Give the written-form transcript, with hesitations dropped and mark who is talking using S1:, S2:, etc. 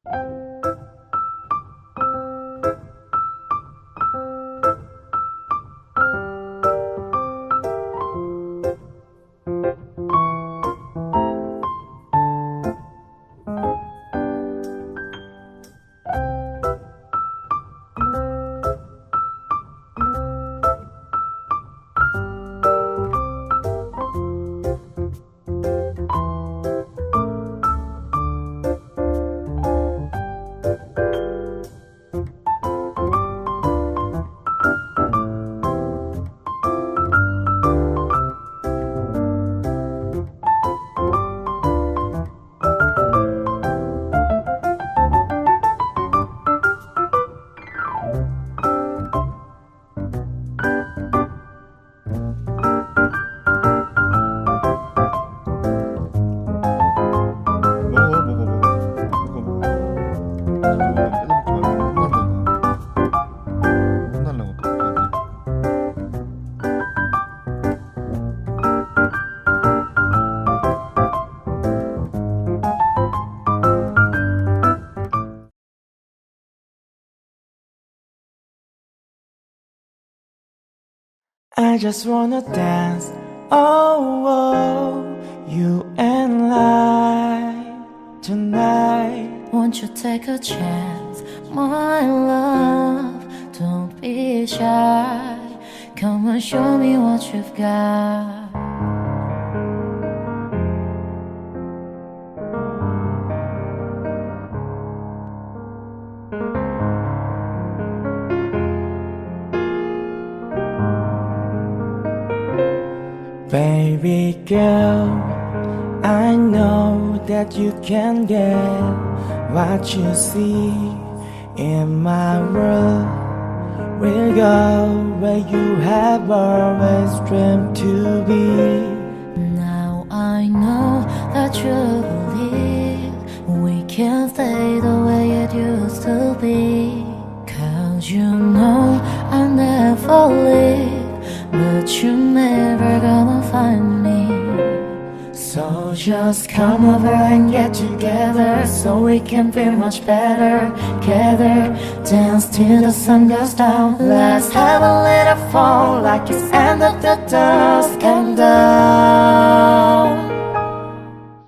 S1: 혼날라고 또
S2: I just wanna dance, oh, oh, you and I tonight.
S3: Won't you take a chance, my love? Don't be shy. Come and show me what you've got.
S2: Baby girl, I know that you can get what you see in my world. We'll go where you have always dreamed to be.
S3: Now I know that you believe we can stay the way it used to be. 'Cause you know I'll never leave, but you're never gonna find me. So just come over and get together, so we can feel much better. Together, dance till the sun goes down. Let's have a little fun like it's end of the dusk and dawn.